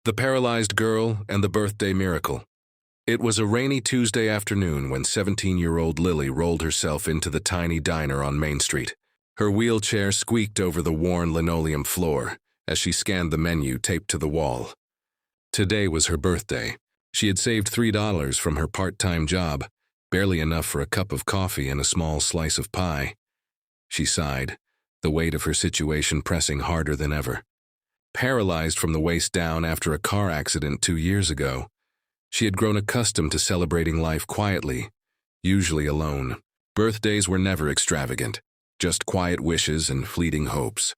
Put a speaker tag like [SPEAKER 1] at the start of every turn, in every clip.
[SPEAKER 1] The Paralyzed Girl and the Birthday Miracle. It was a rainy Tuesday afternoon when 17-year-old Lily rolled herself into the tiny diner on Main Street. Her wheelchair squeaked over the worn linoleum floor as she scanned the menu taped to the wall. Today was her birthday. She had saved $3 from her part-time job, barely enough for a cup of coffee and a small slice of pie. She sighed, the weight of her situation pressing harder than ever. Paralyzed from the waist down after a car accident 2 years ago, she had grown accustomed to celebrating life quietly, usually alone. Birthdays were never extravagant, just quiet wishes and fleeting hopes.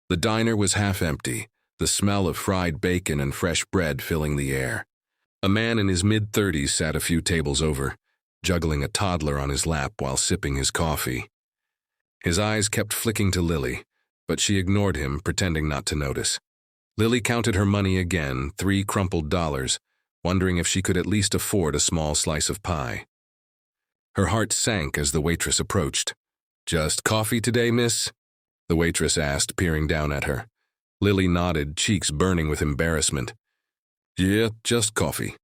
[SPEAKER 1] The diner was half empty, the smell of fried bacon and fresh bread filling the air. A man in his mid-30s sat a few tables over, juggling a toddler on his lap while sipping his coffee. His eyes kept flicking to Lily, but she ignored him, pretending not to notice. Lily counted her money again, 3 crumpled dollars, wondering if she could at least afford a small slice of pie. Her heart sank as the waitress approached. "Just coffee today, miss?" the waitress asked, peering down at her. Lily nodded, cheeks burning with embarrassment. "Yeah, just coffee."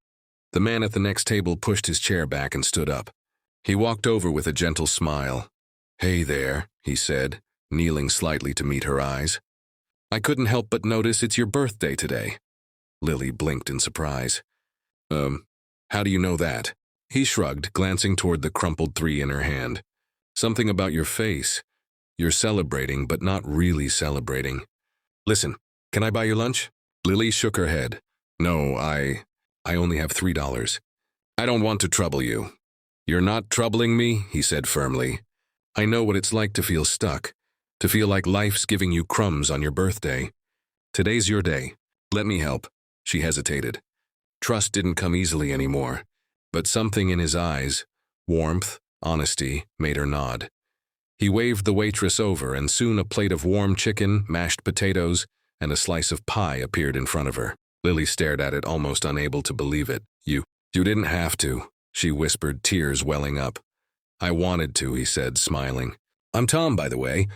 [SPEAKER 1] The man at the next table pushed his chair back and stood up. He walked over with a gentle smile. "Hey there," he said, kneeling slightly to meet her eyes. "I couldn't help but notice it's your birthday today." Lily blinked in surprise. How do you know that?" He shrugged, glancing toward the crumpled 3 in her hand. "Something about your face. You're celebrating, but not really celebrating. Listen, can I buy you lunch?" Lily shook her head. "No, I only have $3. I don't want to trouble you." "You're not troubling me," he said firmly. "I know what it's like to feel stuck, to feel like life's giving you crumbs on your birthday. Today's your day. Let me help." She hesitated. Trust didn't come easily anymore, but something in his eyes, warmth, honesty, made her nod. He waved the waitress over, and soon a plate of warm chicken, mashed potatoes, and a slice of pie appeared in front of her. Lily stared at it, almost unable to believe it. You didn't have to," she whispered, tears welling up. "I wanted to," he said, smiling. "I'm Tom, by the way.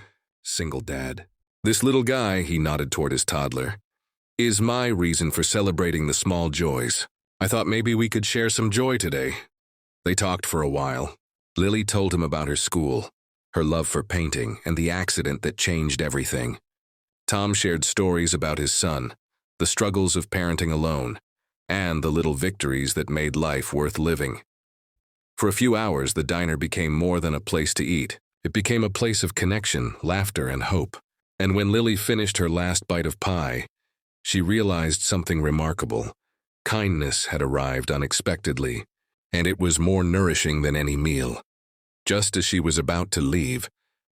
[SPEAKER 1] Single dad. This little guy," he nodded toward his toddler, "is my reason for celebrating the small joys. I thought maybe we could share some joy today." They talked for a while. Lily told him about her school, her love for painting, and the accident that changed everything. Tom shared stories about his son, the struggles of parenting alone, and the little victories that made life worth living. For a few hours, the diner became more than a place to eat. It became a place of connection, laughter, and hope. And when Lily finished her last bite of pie, she realized something remarkable. Kindness had arrived unexpectedly, and it was more nourishing than any meal. Just as she was about to leave,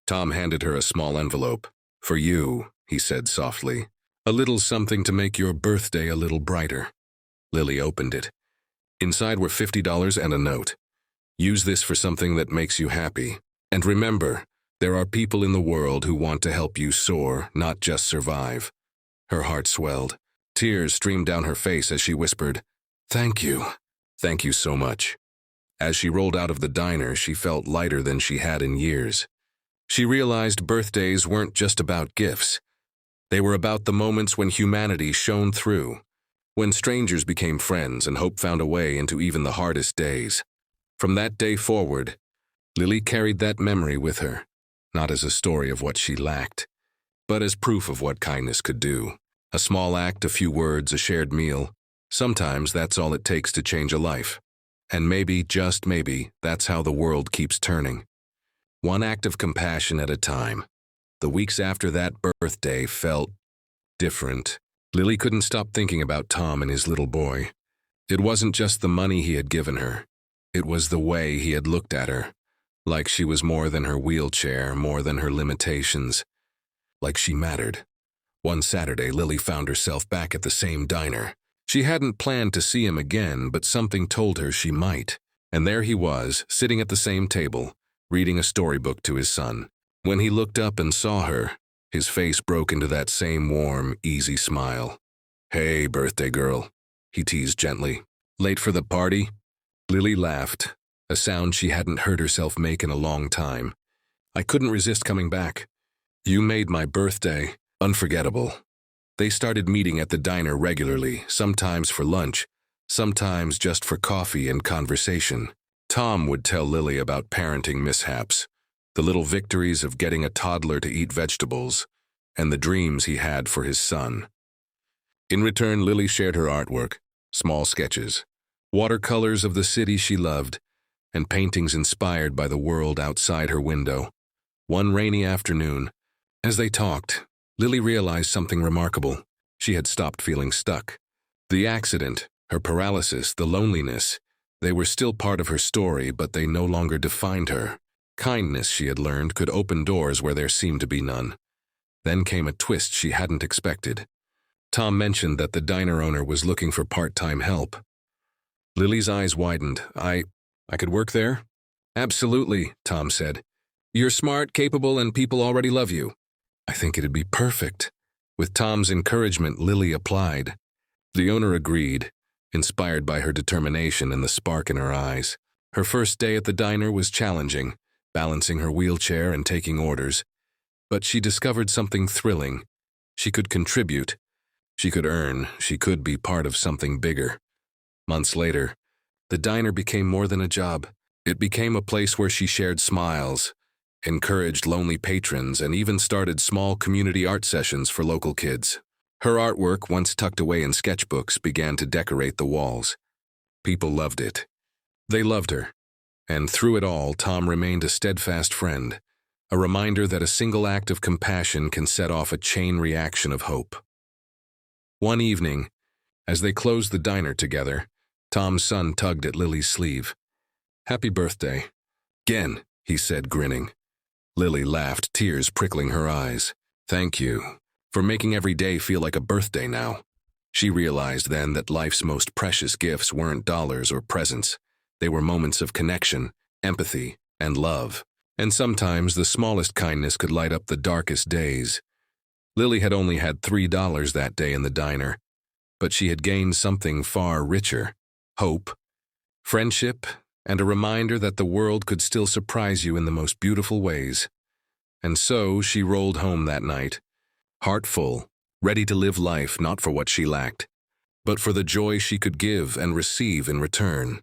[SPEAKER 1] Tom handed her a small envelope. "For you," he said softly. "A little something to make your birthday a little brighter." Lily opened it. Inside were $50 and a note. "Use this for something that makes you happy. And remember, there are people in the world who want to help you soar, not just survive." Her heart swelled. Tears streamed down her face as she whispered, "Thank you. Thank you so much." As she rolled out of the diner, she felt lighter than she had in years. She realized birthdays weren't just about gifts. They were about the moments when humanity shone through, when strangers became friends and hope found a way into even the hardest days. From that day forward, Lily carried that memory with her, not as a story of what she lacked, but as proof of what kindness could do. A small act, a few words, a shared meal. Sometimes that's all it takes to change a life. And maybe, just maybe, that's how the world keeps turning. One act of compassion at a time. The weeks after that birthday felt different. Lily couldn't stop thinking about Tom and his little boy. It wasn't just the money he had given her. It was the way he had looked at her. Like she was more than her wheelchair, more than her limitations. Like she mattered. One Saturday, Lily found herself back at the same diner. She hadn't planned to see him again, but something told her she might. And there he was, sitting at the same table, reading a storybook to his son. When he looked up and saw her, his face broke into that same warm, easy smile. "Hey, birthday girl," he teased gently. "Late for the party?" Lily laughed, a sound she hadn't heard herself make in a long time. "I couldn't resist coming back. You made my birthday unforgettable." They started meeting at the diner regularly, sometimes for lunch, sometimes just for coffee and conversation. Tom would tell Lily about parenting mishaps, the little victories of getting a toddler to eat vegetables, and the dreams he had for his son. In return, Lily shared her artwork, small sketches, watercolors of the city she loved, and paintings inspired by the world outside her window. One rainy afternoon, as they talked, Lily realized something remarkable. She had stopped feeling stuck. The accident, her paralysis, the loneliness, they were still part of her story, but they no longer defined her. Kindness, she had learned, could open doors where there seemed to be none. Then came a twist she hadn't expected. Tom mentioned that the diner owner was looking for part-time help. Lily's eyes widened. I could work there? Absolutely, Tom said. You're smart, capable, and people already love you. I think it'd be perfect. With Tom's encouragement, Lily applied. The owner agreed, inspired by her determination and the spark in her eyes. Her first day at the diner was challenging, balancing her wheelchair and taking orders. But she discovered something thrilling. She could contribute. She could earn. She could be part of something bigger. Months later, the diner became more than a job. It became a place where she shared smiles, encouraged lonely patrons, and even started small community art sessions for local kids. Her artwork, once tucked away in sketchbooks, began to decorate the walls. People loved it. They loved her. And through it all, Tom remained a steadfast friend, a reminder that a single act of compassion can set off a chain reaction of hope. One evening, as they closed the diner together, Tom's son tugged at Lily's sleeve. "Happy birthday." "Again," he said, grinning. Lily laughed, tears prickling her eyes. "Thank you for making every day feel like a birthday now." She realized then that life's most precious gifts weren't dollars or presents. They were moments of connection, empathy, and love. And sometimes the smallest kindness could light up the darkest days. Lily had only had $3 that day in the diner, but she had gained something far richer: hope, friendship, and a reminder that the world could still surprise you in the most beautiful ways. And so she rolled home that night, heart full, ready to live life not for what she lacked, but for the joy she could give and receive in return.